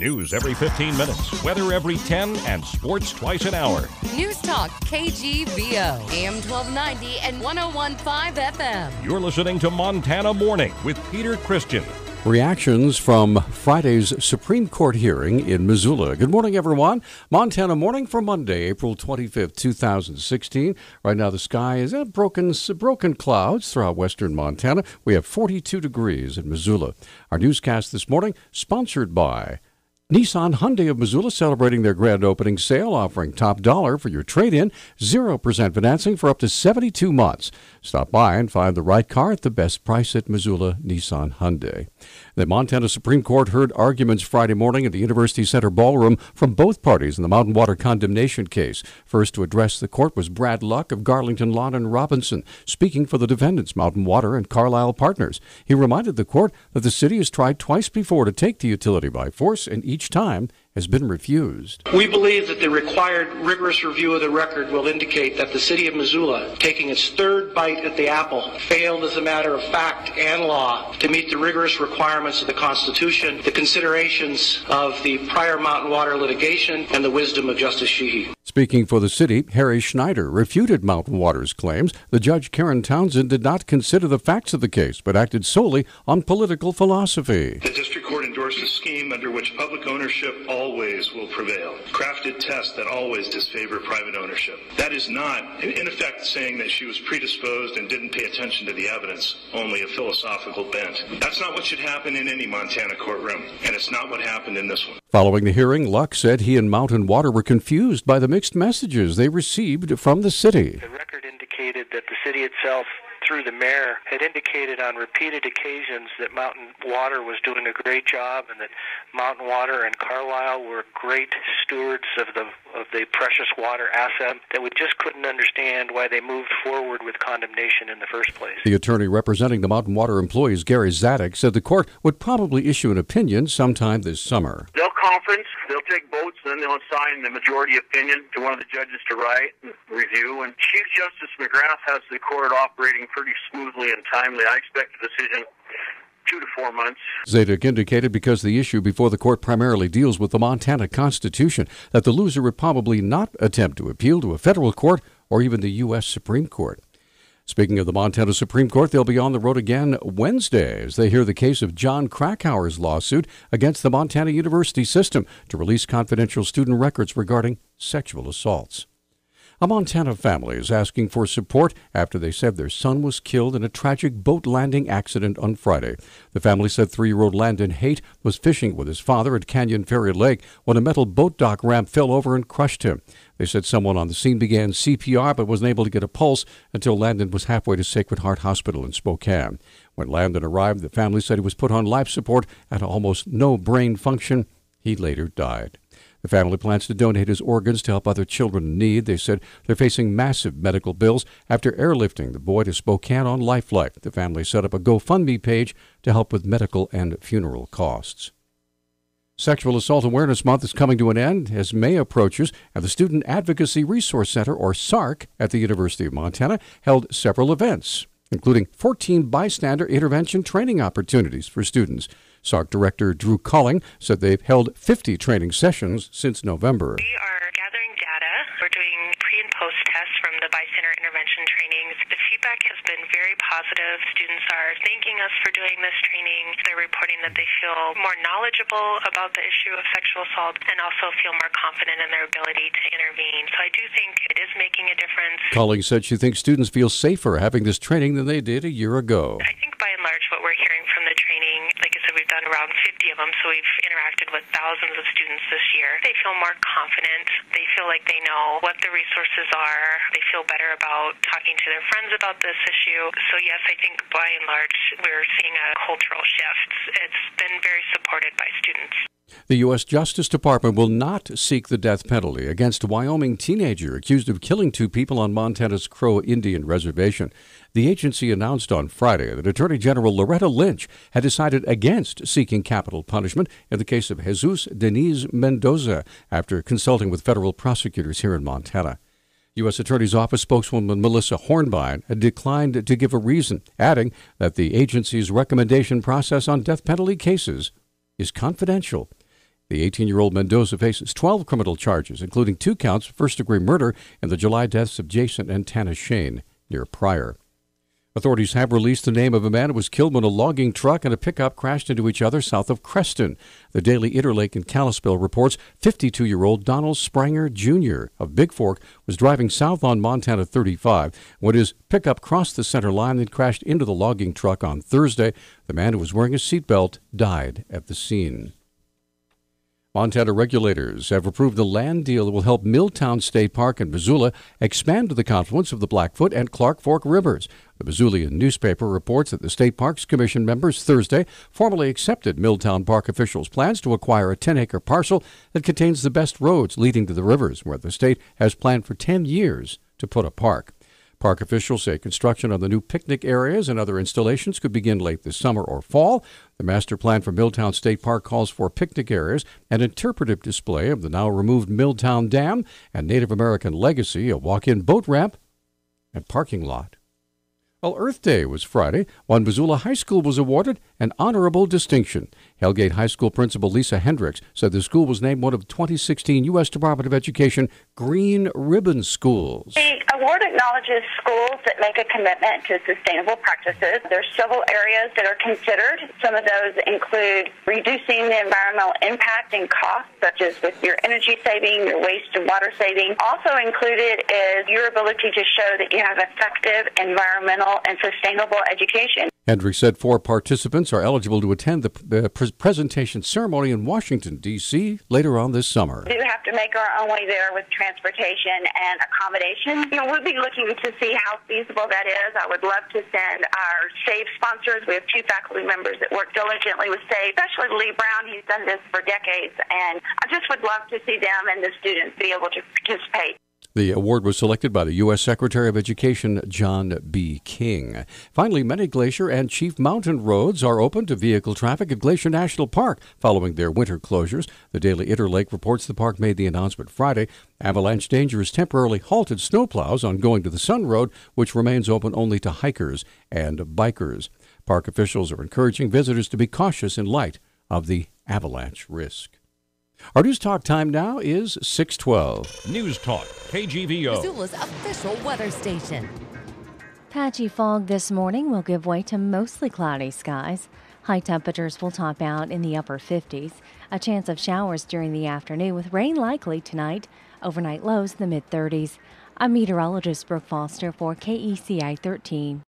News every 15 minutes, weather every 10, and sports twice an hour. Newstalk KGVO, AM 1290 and 101.5 FM. You're listening to Montana Morning with Peter Christian. Reactions from Friday's Supreme Court hearing in Missoula. Good morning, everyone. Montana Morning for Monday, April 25th, 2016. Right now, the sky is broken clouds throughout western Montana. We have 42 degrees in Missoula. Our newscast this morning, sponsored by Nissan Hyundai of Missoula, celebrating their grand opening sale, offering top dollar for your trade-in, 0% financing for up to 72 months. Stop by and find the right car at the best price at Missoula Nissan Hyundai. The Montana Supreme Court heard arguments Friday morning at the University Center ballroom from both parties in the Mountain Water condemnation case. First to address the court was Brad Luck of Garlington Lawn and Robinson, speaking for the defendants, Mountain Water and Carlisle Partners. He reminded the court that the city has tried twice before to take the utility by force, and each time has been refused. We believe that the required rigorous review of the record will indicate that the city of Missoula, taking its third bite at the apple, failed as a matter of fact and law to meet the rigorous requirements of the Constitution, the considerations of the prior Mountain Water litigation, and the wisdom of Justice Sheehy. Speaking for the city, Harry Schneider refuted Mountain Water's claims. The judge, Karen Townsend, did not consider the facts of the case, but acted solely on political philosophy. The district court endorsed a scheme under which public ownership always will prevail. Crafted tests that always disfavor private ownership. That is not, in effect, saying that she was predisposed and didn't pay attention to the evidence, only a philosophical bent. That's not what should happen in any Montana courtroom, and it's not what happened in this one. Following the hearing, Luck said he and Mountain Water were confused by the mixed messages they received from the city. The record indicated that the city itself, through the mayor, had indicated on repeated occasions that Mountain Water was doing a great job and that Mountain Water and Carlisle were great stewards of the precious water asset, that we just couldn't understand why they moved forward with condemnation in the first place. The attorney representing the Mountain Water employees, Gary Zadek, said the court would probably issue an opinion sometime this summer. They'll conference, they'll take votes, and then they'll assign the majority opinion to one of the judges to write and review. And Chief Justice McGrath has the court operating pretty smoothly and timely. I expect a decision 2 to 4 months. Zadek indicated because the issue before the court primarily deals with the Montana Constitution, that the loser would probably not attempt to appeal to a federal court or even the U.S. Supreme Court. Speaking of the Montana Supreme Court, they'll be on the road again Wednesday as they hear the case of John Krakauer's lawsuit against the Montana University system to release confidential student records regarding sexual assaults. A Montana family is asking for support after they said their son was killed in a tragic boat landing accident on Friday. The family said 3-year-old Landon Haight was fishing with his father at Canyon Ferry Lake when a metal boat dock ramp fell over and crushed him. They said someone on the scene began CPR but wasn't able to get a pulse until Landon was halfway to Sacred Heart Hospital in Spokane. When Landon arrived, the family said he was put on life support and had almost no brain function. He later died. The family plans to donate his organs to help other children in need. They said they're facing massive medical bills after airlifting the boy to Spokane on Lifelike. The family set up a GoFundMe page to help with medical and funeral costs. Sexual Assault Awareness Month is coming to an end as May approaches, and the Student Advocacy Resource Center, or SARC, at the University of Montana held several events, including 14 bystander intervention training opportunities for students. SARC Director Drew Colling said they've held 50 training sessions since November. We are gathering data. We're doing pre- and post-tests from the bystander intervention trainings. The feedback has been very positive. Students are thanking us for doing this training. They're reporting that they feel more knowledgeable about the issue of sexual assault and also feel more confident in their ability to intervene. So I do think it is making a difference. Colling said she thinks students feel safer having this training than they did a year ago. I think by and large what we're hearing from the training, like I said, we've done around 50 of them, so we've interacted with thousands of students this year. They feel more confident. They feel like they know what the resources are. They feel better about talking to their friends about this issue. So yes, I think by and large we're seeing a cultural shift. It's been very supported by students. The U.S. Justice Department will not seek the death penalty against a Wyoming teenager accused of killing 2 people on Montana's Crow Indian Reservation. The agency announced on Friday that Attorney General Loretta Lynch had decided against seeking capital punishment in the case of Jesus Deniz Mendoza after consulting with federal prosecutors here in Montana. U.S. Attorney's Office spokeswoman Melissa Hornbein had declined to give a reason, adding that the agency's recommendation process on death penalty cases is confidential. The 18-year-old Mendoza faces 12 criminal charges, including 2 counts of first-degree murder in the July deaths of Jason and Tana Shane near Pryor. Authorities have released the name of a man who was killed when a logging truck and a pickup crashed into each other south of Creston. The Daily Interlake in Kalispell reports 52-year-old Donald Spranger Jr. of Big Fork was driving south on Montana 35 when his pickup crossed the center line and crashed into the logging truck on Thursday. The man who was wearing a seatbelt died at the scene. Montana regulators have approved a land deal that will help Milltown State Park in Missoula expand to the confluence of the Blackfoot and Clark Fork rivers. The Missoulian newspaper reports that the State Parks Commission members Thursday formally accepted Milltown Park officials' plans to acquire a 10-acre parcel that contains the best roads leading to the rivers, where the state has planned for 10 years to put a park. Park officials say construction on the new picnic areas and other installations could begin late this summer or fall. The master plan for Milltown State Park calls for picnic areas, an interpretive display of the now-removed Milltown Dam and Native American legacy, a walk-in boat ramp, and parking lot. Well, Earth Day was Friday. One Missoula High School was awarded an honorable distinction. Hellgate High School principal Lisa Hendricks said the school was named one of 2016 U.S. Department of Education Green Ribbon Schools. The award acknowledges schools that make a commitment to sustainable practices. There's several areas that are considered. Some of those include reducing the environmental impact and costs, such as with your energy saving, your waste and water saving. Also included is your ability to show that you have effective environmental and sustainable education. Hendricks said 4 participants are eligible to attend the presentation ceremony in Washington, D.C. later on this summer. We do have to make our own way there with transportation and accommodation. We'll be looking to see how feasible that is. I would love to send our SAVE sponsors. We have 2 faculty members that work diligently with SAVE, especially Lee Brown. He's done this for decades, and I just would love to see them and the students be able to participate. The award was selected by the U.S. Secretary of Education, John B. King. Finally, many glacier and Chief Mountain roads are open to vehicle traffic at Glacier National Park following their winter closures. The Daily Interlake reports the park made the announcement Friday. Avalanche danger has temporarily halted snowplows on going to the Sun Road, which remains open only to hikers and bikers. Park officials are encouraging visitors to be cautious in light of the avalanche risk. Our News Talk time now is 6:12. News Talk, KGVO. Missoula's official weather station. Patchy fog this morning will give way to mostly cloudy skies. High temperatures will top out in the upper 50s. A chance of showers during the afternoon with rain likely tonight. Overnight lows in the mid-30s. I'm meteorologist Brooke Foster for KECI 13.